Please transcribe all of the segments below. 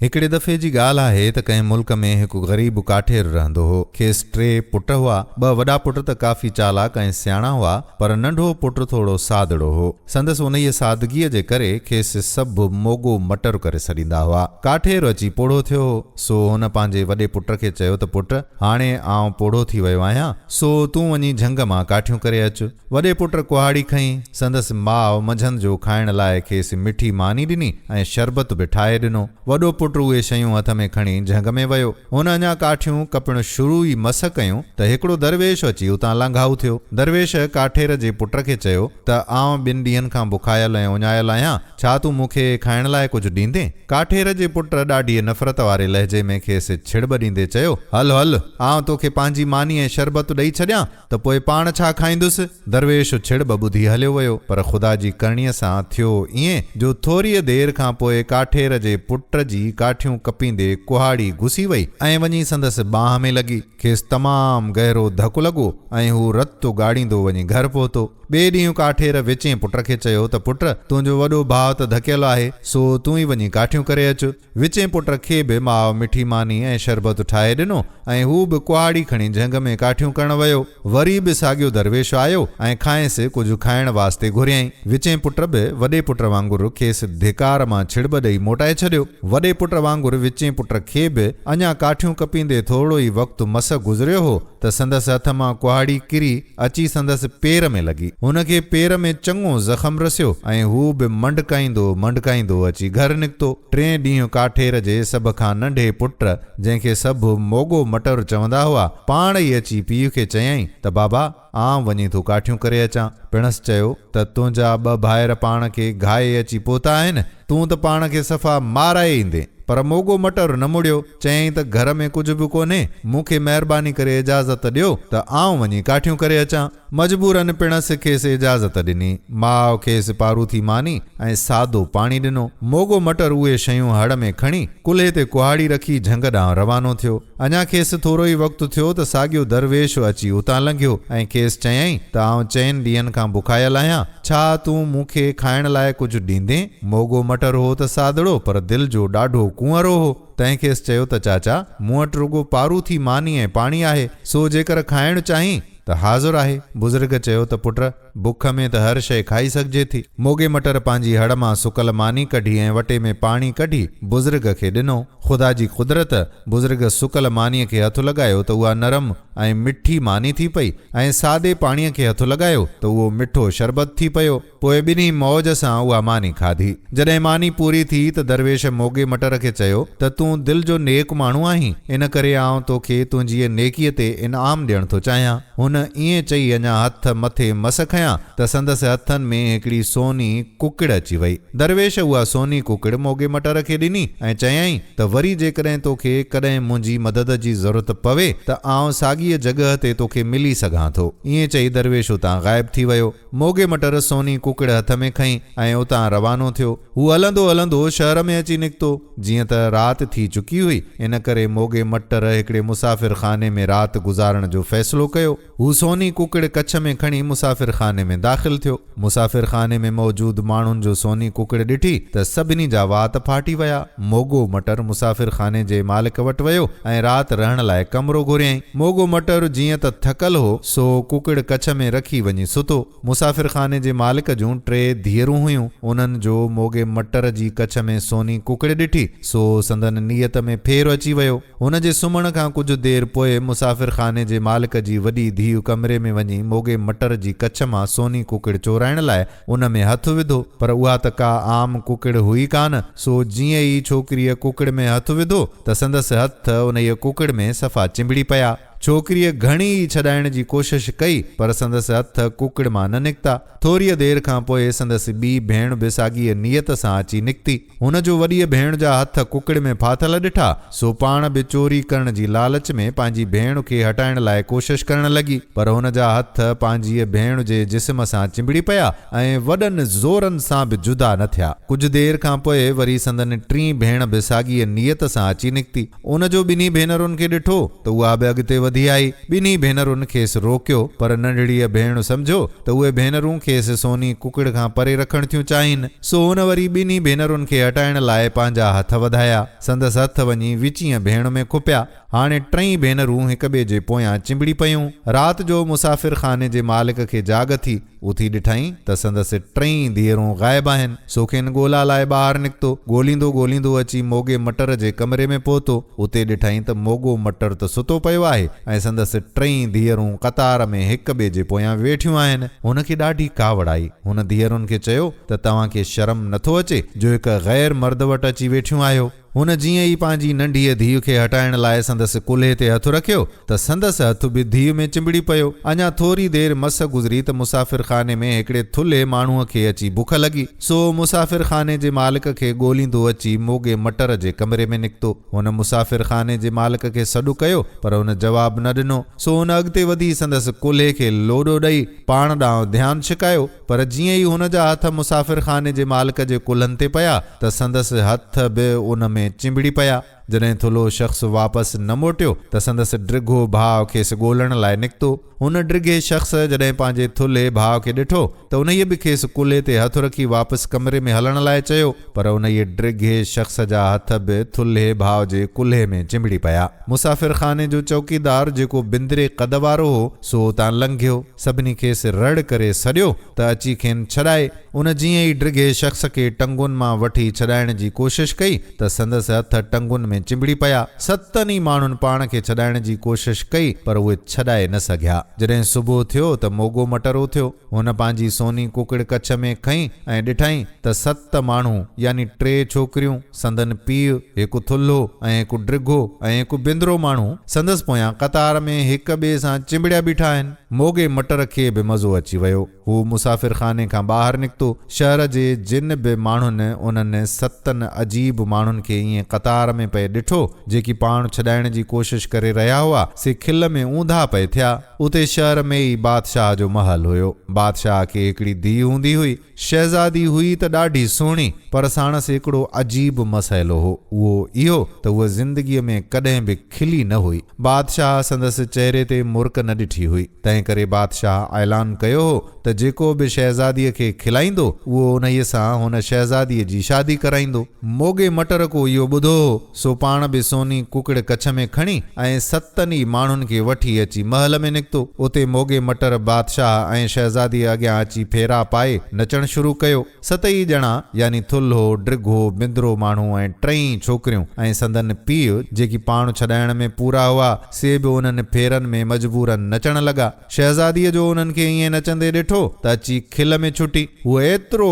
हिकिड़े दफ़े जी ॻाल्हि आहे त कंहिं मुल्क में हिकु ग़रीब काठेर रहंदो हो। खेसि 3 पुट हुआ। 2 वॾा पुट त काफ़ी चालाक ऐं सियाणा हुआ, पर नंढो पुटु थोरो सादड़ो हो। संदसि उन ई सादगीअ जे करे खेसि सभु मोगो मटर करे छॾींदा हुआ। काठेर अची पोढ़ो थियो, सो हुन पंहिंजे वॾे पुट खे चयो त पुट, हाणे आउं पोढ़ो थी वियो आहियां, सो तूं वञी झंग मां काठियूं करे अचु। वॾे पुट कुहाड़ी खईं। संदसि माउ मंझंदि जो खाइण लाइ खेसि मिठी मानी ॾिनी ऐं शरबत बि ठाहे ॾिनो। वॾो पुट उहे शयूं हथ में खणी झंग में वियो। हुन अञा काठियूं कपिण शुरू ई मस कयूं त हिकिड़ो दरवेश अची उतां लंघाऊ थियो। दरवेश काठेर जे पुट खे चयो त आउं 2 ॾींहंनि खां बुखायल ऐं उञायल आहियां, छा तूं मूंखे खाइण लाइ कुझु ॾींदे? काठेर जे पुट ॾाढी नफ़रत वारे लहजे में खेसि छिड़ब ॾींदे चयो, हल हल, आउं तोखे पंहिंजी मानी ऐं शरबत ॾेई छॾियां त पोइ पाण छा खाईंदुसि? दरवेश छिड़ब ॿुधी हलियो वियो, पर ख़ुदा जी करणीअ सां थियो ईअं जो थोरीअ देरि खां पोइ काठेर जे पुट जी काठियूं कपींदे कुहाड़ी घुसी वई ऐं वञी संदसि बांह में लॻी। खेसि तमामु गहरो धकु लॻो ऐं हू रतो ॻाड़ींदो वञी घर पहुतो। ॿिए ॾींहुं काठेर विचें पुट खे चयो त पुट, तुंहिंजो वॾो भाउ त धकियल आहे, सो तूं ई वञी काठियूं करे अचु। विचें पुट खे बि माउ मिठी मानी ऐं शरबत ठाहे ॾिनो ऐं हू बि कुहाड़ी खणी झंग में काठियूं करण वियो। वरी बि साॻियो दरवेश आयो ऐं खाएसि कुझु खाइण वास्ते घुरियईं। विचें पुट बि वॾे पुट वांगुरु खेसि धिकार मां छिड़ब ॾेई मोटाए छॾियो। वॾे पुट वांगुरु विचें पुट खे बि अञा काठियूं कपींदे थोरो ई वक़्तु मस गुज़रियो हो त संदसि हथ मां कुहाड़ी किरी अची संदसि पेर में लॻी। हुनखे पेर में चङो ज़ख़म रसियो ऐं हू बि मंडकाईंदो अची घर निकितो। 3 ॾींहं काठेर जे सभ खां नंढे पुट, जंहिंखे सभु मोगो मटर चवंदा हुआ, पाण ई अची पीउ खे चयईं त बाबा, आउं वञी थो काठियूं करे अचां। पिणसि चयो त तुंहिंजा 2 भाइर पाण खे घाए अची पहुता आहिनि, तूं त पाण खे सफ़ा माराए ईंदे। पर मोगो मटर न मुड़ियो, चयईं त घर में कुझु बि कोन्हे, मूंखे महिरबानी करे इजाज़त ॾियो त आउं वञी काठियूं करे अचां। मजबूरन पिणसि खेसि इजाज़त ॾिनी। माउ खेसि पारूथी मानी ऐं सादो पाणी ॾिनो। मोगो मटर उहे शयूं हड़ में खणी कुल्हे ते कुहाड़ी रखी झंग ॾांहुं रवानो थियो। अञा खेसि थोरो ई वक़्तु थियो त साॻियो दरवेश अची उतां लंघियो ऐं खेसि चयईं त आउं 4 ॾींहंनि खां बुखायल आहियां, छा तूं मूंखे खाइण लाइ कुझु ॾींदे? मोगो मटर हो त सादड़ो, पर दिलि जो ॾाढो कुंवरो हो। तंहिं खेसि चयो त चाचा, मूं वटि रुगो पारूथी मानी ऐं पाणी आहे, सो जेकर खाइण चाहीं त हाज़ुर आहे। बुज़ुर्ग चयो त पुट, बुख में त हर शइ खाई सघिजे थी। मोगे मटर पंहिंजी हड़ मां सुकल मानी कढी ऐं वटे में पाणी कढी बुज़ुर्ग खे ॾिनो। ख़ुदा जी कुदरत, बुज़ुर्ग सुकल मानीअ खे हथु लॻायो त उहा नरम ऐं मिठी मानी थी पई ऐं सादे पाणीअ खे हथु लॻायो त उहो मिठो शरबत थी पियो। पोइ ॿिन्ही मौज सां उहा मानी खाधी। जॾहिं मानी पूरी थी त दरवेश मोगे मटर खे चयो त तूं दिलि जो नेक माण्हू आहीं, इन करे आउं तोखे तुंहिंजी नेकीअ ते इनाम ॾियणु थो चाहियां। हुन ईअं चई अञा हथ मथे मस खयां त संदसि हथनि में हिकिड़ी सोनी कुकिड़ अची वई। दरवेश उहा सोनी कुकिड़ मोगे मटर खे ॾिनी ऐं चयईं त वरी जेकॾहिं तोखे कॾहिं मुंहिंजी मदद जी ज़रूरत पवे त आउं साॻीअ जॻह ते तोखे मिली सघां थो। ईअं चई दरवेश उतां ग़ाइब थी वियो। मोगे मटर सोनी कुकिड़ हथ में खईं ऐं उतां रवानो थियो। हू हलंदो हलंदो शहर में अची निकितो। जीअं त राति थी चुकी हुई, इन करे मोगे मटर हिकिड़े मुसाफ़िर खाने में राति गुज़ारण जो फ़ैसिलो कयो। हू सोनी कुकिड़ कच्छ में खणी मुसाफ़िर खाने में दाख़िल थियो। मुसाफ़िर खाने में मौजूद माण्हुनि जो सोनी कुकिड़ ॾिठी त सभिनी जा वात फाटी विया। मोगो मटर मुसाफ़िर खाने जे मालिक वटि वियो ऐं राति रहण लाइ कमरो घुरियईं। मोगो मटर जीअं त थकल हो, सो कुकिड़ कच्छ में रखी वञी सुतो। मुसाफ़िर खाने जे मालिक जूं 3 धीअरूं हुयूं। उन्हनि जो मोगे मटर जी कच्छ में सोनी कुकिड़ ॾिठी, सो संदन नियत में फेर अची वियो। हुन जे सुम्हण खां कुझु देरि पोइ मुसाफ़िर खाने जे मालिक जी वॾी धीउ कमरे में वञी मोगे मटर जी कच्छ मां सोनी कुकिड़ चोराइण लाइ उन में हथु विधो, पर उहा त का आम कुकिड़ हुई कान। सो जीअं ई छोकिरीअ कुकिड़ में हथु विधो त संदसि हथ उन ई कुकिड़ में सफ़ा चिंबड़ी पिया। छोकिरीअ घणी ई छॾाइण जी कोशिश कई, पर संदसि हथ कुकिड़ मां न निकिता। थोरीअ देरि खां पोइ संदसि ॿी भेण बि साॻीअ नियत सां अची निकिती। हुन जो वॾीअ भेण जा हथ कुकिड़ में फाथल ॾिठा, सो पाण बि चोरी करण जी लालच में पंहिंजी भेण खे हटाइण लाइ कोशिश करण लॻी, पर हुन जा हथ पंहिंजी भेण जे जिस्म सां चिंबड़ी पिया ऐं वॾनि ज़ोरनि सां बि जुदा न थिया। कुझु देरि खां पोइ वरी संदन 3 भेण बि साॻीअ नियत सां अची निकिती। उन जो ॿिन्ही भेनरुनि खे ॾिठो त उहा बि अॻिते वधी आई। ॿिन्ही भेनरुनि खेसि रोकियो, पर नंढड़ीअ भेण सम्झो त उहे भेनरूं खेसि सोनी कुकड़ खां परे रखण थियूं चाहिनि। सो हुन वरी ॿिन्ही भेनरुनि खे हटाइण लाइ पंहिंजा हथ वधाया। संदसि हथ वञी विचीअ भेण में खुपिया। हाणे टई भेनरूं हिक ॿिए जे पोयां चिंबड़ी पयूं। राति जो मुसाफ़िर खाने जे मालिक खे जाग थी। उथी ॾिठईं त संदसि टई धीअरूं ग़ाइब आहिनि। सो खेनि ॻोल्हा लाइ ॿाहिरि निकितो। ॻोल्हींदो ॻोल्हींदो अची मोगे मटर जे कमरे में पहुतो। उते ॾिठईं त मोगो मटर त सुतो पियो आहे ऐं संदसि टई धीअरूं कतार में हिक ॿिए जे पोयां वेठियूं आहिनि। हुनखे ॾाढी कावड़ आई। हुन धीअरुनि खे चयो त तव्हांखे शर्म नथो अचे जो हिक ग़ैर मर्द वटि अची वेठियूं आहियो। हुन जीअं ई पंहिंजी नंढीअ धीउ खे हटाइण लाइ संदसि कुल्हे ते हथु रखियो त संदसि हथु बि धीउ में चिंबड़ी पियो। अञा थोरी देरि मस गुज़री त मुसाफ़िर खाने में हिकिड़े थुल्हे माण्हूअ खे अची बुख लॻी। सो मुसाफ़िर खाने जे मालिक खे ॻोल्हींदो अची मोगे मटर जे कमरे में निकितो। हुन मुसाफ़िर खाने जे मालिक खे सॾु कयो, पर हुन जवाबु न ॾिनो। सो हुन अॻिते वधी संदसि कुल्हे खे लोॾो ॾेई पाण ॾांहुं ध्यानु छिकायो, पर जीअं ई हुन जा हथ मुसाफ़िर खाने जे मालिक जे कुल्हनि ते पिया त संदसि हथ बि उन में चिंबड़ी पया। जॾहिं थुल्हो शख़्स वापसि न मोटियो त संदसि ड्रिघो भाउ खेसि ॻोल्हण लाइ निकितो। हुन ड्रिघे शख़्स जॾहिं पंहिंजे थुल्हे भाउ खे ॾिठो त उन्हीअ बि खेसि कुल्हे ते हथु रखी वापसि कमरे में हलण लाइ चयो, पर उन्हीअ ड्रिघे शख़्स जा हथ बि थुल्हे भाउ जे कुल्हे में चिंबड़ी पया। मुसाफ़िर खाने जो चौकीदार जेको बिंदरे कद वारो हो सो उतां लंघियो। सभिनी खेसि रड़ करे सॾियो त अची खेनि छॾाए। उन जीअं ई ड्रिघे शख़्स खे टंगुनि मां वठी छॾाइण जी कोशिशि कई त संदसि हथ टंगुनि में चिंबड़ी पया। सतनि ई माण्हुनि पाण खे छॾाइण जी कोशिशि कई, पर उहे छॾाए न सघिया। जॾहिं सुबुह थियो त मोगो मटर उथियो। हुन पंहिंजी सोनी कुकड़ कच्छ में खईं ऐं ॾिठईं त 7 माण्हू यानी 3 छोकिरियूं, संदन पीउ, हिकु थुल्हो ऐं हिकु ड्रिघो ऐं हिकु बिंदरो माण्हू संदसि पोयां कतार में हिक ॿिए सां चिंबड़िया बीठा आहिनि। मोगे मटर खे बि मज़ो अची वियो। हू मुसाफ़िर खाने खां ॿाहिरि निकितो। शहर जे जिन बि माण्हुनि उन्हनि 7 अजीब माण्हुनि खे ईअं कतार में पए ॾिठो जेकी पाण छॾाइण जी कोशिशि करे रहिया हुआ से खिल में ऊंधा पए थिया। उते शहर में ई बादशाह जो महल हुयो। बादशाह खे हिकिड़ी धीउ हूंदी हुई। शहज़ादी हुई त ॾाढी सुहिणी, पर साणसि हिकिड़ो अजीब मसइलो हो। उहो इहो त उहा ज़िंदगीअ में कॾहिं बि खिली न हुई। बादशाह संदसि चेहरे ते मुर्क न ॾिठी हुई। तंहिं करे बादशाह ऐलान कयो हो त जेको बि शहज़ादीअ खे खिलाईंदो उहो उन्हीअ सां हुन शहज़ादीअ जी शादी कराईंदो। मोगे मटर को इहो ॿुधो सो पाण बि सोनी कुकड़ कच्छ में खणी ऐं 7 ई माण्हुनि खे वठी अची महल में निकितो। उते मोगे मटर बादशाह ऐं शहज़ादीअ अॻियां अची फेरा पाए नचण शुरू कयो। 7 ई ॼणा यानी थुल्हो, ड्रिघो, बिंदरो माण्हू ऐं 3 छोकिरियूं ऐं संदन पीउ जेकी पाण छॾाइण में पूरा हुआ से बि उन्हनि फेरनि में मजबूरन नचण लॻा। शहज़ादीअ जो उन्हनि खे ईअं नचंदे ॾिठो त अची खिल में छुटी। उहो एतिरो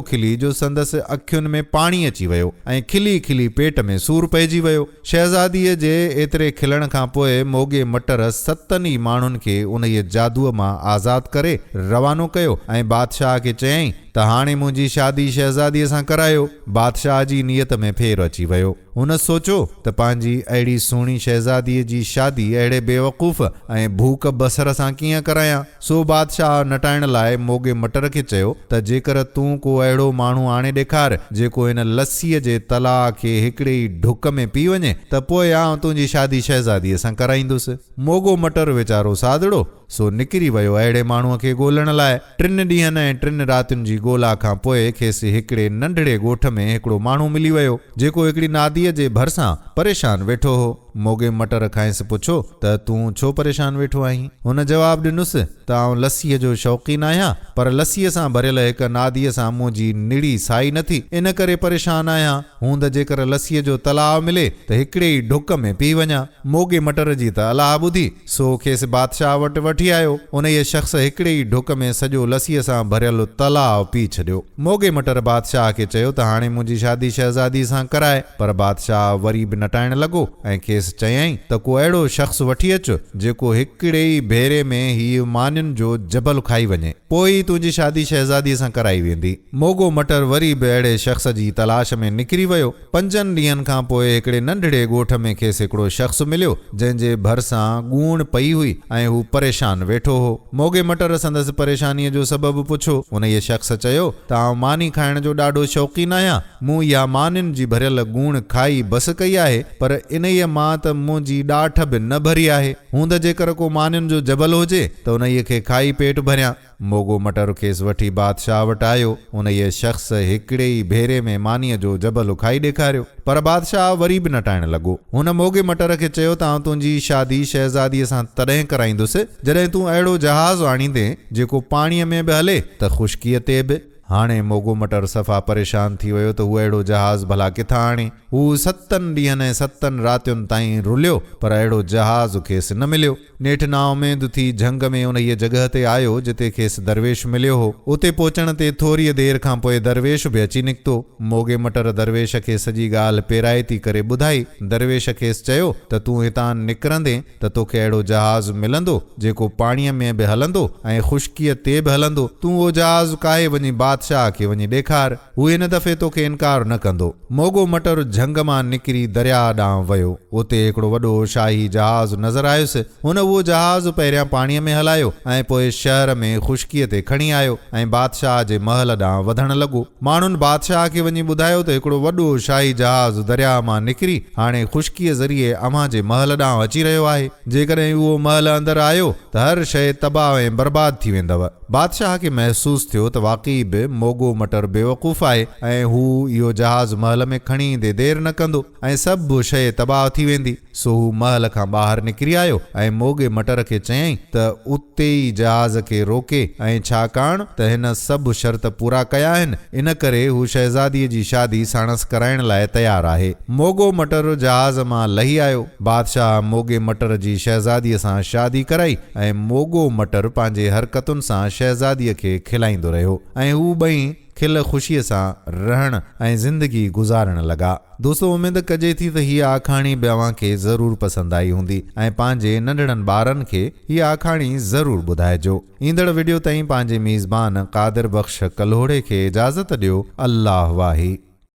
खिली जो संदसि अखियुनि में पाणी अची वियो ऐं खिली खिली पेट में सूर पइजी वियो। शहज़ादीअ जे एतिरे खिलण खां पोइ मोगे मटर 7 ई माण्हुनि खे उन्हीअ जादूअ मां आज़ादु करे रवानो कयो ऐं बादशाह खे चयईं त हाणे मुंहिंजी शादी शहज़ादीअ सां करायो। बादशाह जी नियत में फेर अची वियो। हुन सोचो त पंहिंजी अहिड़ी सुहिणी शहज़ादीअ जी शादी अहिड़े बेवकूफ़ ऐं भूख बसर सां कीअं करायां। सो बादशाह नटाइण लाइ मोगे मटर खे चयो त जेकर तूं को अहिड़ो माण्हू आणे ॾेखार जेको हिन लस्सीअ जे तलाउ खे हिकिड़े ई ढुक में पी वञे त पोइ आउं तुंहिंजी शादी शहज़ादीअ सां कराईंदुसि। मोगो मटर वीचारो सादड़ो सो निकिरी वियो अहिड़े माण्हूअ खे ॻोल्हण लाइ। 3 ॾींहंनि ऐं 3 रातियुनि जी ॻोल्हा खां पोइ खेसि हिकिड़े नंढड़े ॻोठ में हिकिड़ो माण्हू मिली वियो जेको हिकिड़ी नादीअ जे भरिसां परेशान वेठो हो। मोगे मटर खांसि पुछो त तूं छो परेशान वेठो आहीं। हुन जवाबु ॾिनुसि त आउं लस्सीअ जो शौक़ीन आहियां, पर लस्सीअ सां भरियल हिक नादीअ सां मुंहिंजी निड़ी साई नथी, इन करे परेशान आहियां। हूंद जेकर लस्सीअ जो तलाउ मिले त हिकिड़े ई ढुक में पी वञा। मोगे मटर जी त अलाह ॿुधी सो खेसि बादशाह वटि वठी आयो। उन इहे शख़्स हिकिड़े ई ढुक में सॼो लस्सीअ सां भरियल तलाउ पी छॾियो। मोगे मटर बादशाह खे चयो त हाणे मुंहिंजी शादी शहज़ादी सां कराए, पर बादशाह वरी बि नटाइण लॻो ऐं खेसि चयईं त को अहिड़ो शख़्स वठी अचु जेको हिकिड़े ई भेरे में हीउ मानियुनि जो जबल खाई वञे, पोइ ई तुंहिंजी शादी शहज़ादीअ सां कराई वेंदी। मोगो मटर वरी बि अहिड़े शख़्स जी तलाश में निकिरी वियो। 5 ॾींहंनि खां पोइ हिकिड़े नंढड़े ॻोठ में खेसि हिकिड़ो शख़्स मिलियो जंहिंजे भरिसां ॻूण पई हुई ऐं हू परेशान वेठो हो। मोगे मटर संदसि परेशानीअ जो सबबु पुछो। उन इहे शख़्स चयो त आउं मानी खाइण जो ॾाढो शौक़ीन आहियां। मूं इहा मानियुनि जी भरियल ॻूण खाई बस कई आहे, पर इन ई मां त मुंहिंजी ॾाठ बि न भरी आहे। हूंद जेकर को मानियुनि जो जबल हुजे त उन्हीअ खे खाई पेट भरियां। मोगो मटर खेसि वठी बादशाह वटि आयो। उन्हीअ शख़्स हिकिड़े ई भेरे में मानीअ जो जबल खाई ॾेखारियो, पर बादशाह वरी बि न टाइण लॻो। हुन मोगे मटर खे चयो त आउं तुंहिंजी शादी शहज़ादीअ सां तॾहिं कराईंदुसि जॾहिं तूं अहिड़ो जहाज़ आणींदे जेको पाणीअ में बि हले त ख़ुश्कीअ ते बि। हाणे मोगो मटर सफ़ा परेशान थी वियो त हू अहिड़ो जहाज़ भला किथां आणे। हू 7 ॾींहंनि ऐं 7 रातियुनि ताईं रुलियो, पर अहिड़ो जहाज़ खेसि न मिलियो। नेठि नाउमेद थी झंग में उन जॻह ते आयो जिते खेसि दरवेश मिलियो हो। उते पहुचण ते थोरी देर खां पोइ दरवेश बि अची निकितो। मोगे मटर दरवेश खे सॼी ॻाल्हि पेराइती करे ॿुधाई। दरवेश खेसि चयो त तूं हितां निकिरंदे त तोखे अहिड़ो जहाज़ मिलंदो जेको पाणीअ में बि हलंदो ऐं ख़ुश्कीअ ते बि हलंदो। तूं उहो जहाज़ काहे वञी बादशाह खे वञी ॾेखार, हू हिन दफ़े तोखे इनकार न कंदो। मोगो मटर झंग मां निकिरी दरिया ॾांहुं वियो। उते हिकिड़ो वॾो शाही जहाज़ नज़र आयुसि। हुन उहो जहाज़ पहिरियां पाणीअ में हलायो ऐं पोइ शहर में ख़ुश्कीअ ते खणी आयो ऐं बादशाह जे महल ॾांहुं वधण लॻो। माण्हुनि बादशाह खे वञी ॿुधायो त हिकिड़ो वॾो शाही जहाज़ दरिया मां निकिरी हाणे ख़ुश्कीअ ज़रिए अव्हां जे महल ॾांहुं अची रहियो आहे। जेकॾहिं उहो महल अंदरि आयो त हर शइ तबाह ऐं बर्बाद थी वेंदव। बादशाह खे महसूस थियो त वाक़ई बि मोगो मटर बेवकूफ़ आहे ऐं हू इहो जहाज़ महल में खणी ईंदे देरि न कंदो ऐं सभु शइ तबाह थी वेंदी। सो हू महल खां ॿाहिरि निकिरी आयो ऐं मोगे मटर खे चयईं त उते ई जहाज़ खे रोके ऐं छाकाणि त हिन सभु शर्त पूरा कया आहिनि, इन करे हू शहज़ादीअ जी शादी साणसि कराइण लाइ तयारु आहे। मोगो मटर जहाज़ मां लही आयो। बादशाह मोगे मटर जी शहज़ादीअ सां शादी कराई ऐं मोगो मटर पंहिंजे हरकतुनि सां शहज़ादीअ खे खिलाईंदो रहियो ऐं हू ॿई खिल ख़ुशीअ सां रहण ऐं ज़िंदगी गुज़ारण लॻा। दोस्तो, उमेद कजे थी त हीअ आखाणी बि अव्हांखे ज़रूरु पसंदि आई हूंदी ऐं पंहिंजे नंढड़नि ॿारनि खे हीअ आखाणी ज़रूरु ॿुधाइजो। ईंदड़ वीडियो ताईं पंहिंजे मेज़बान क़ादिर बख़्श कल्होड़े खे इजाज़त ॾियो। अल्लाह वाही।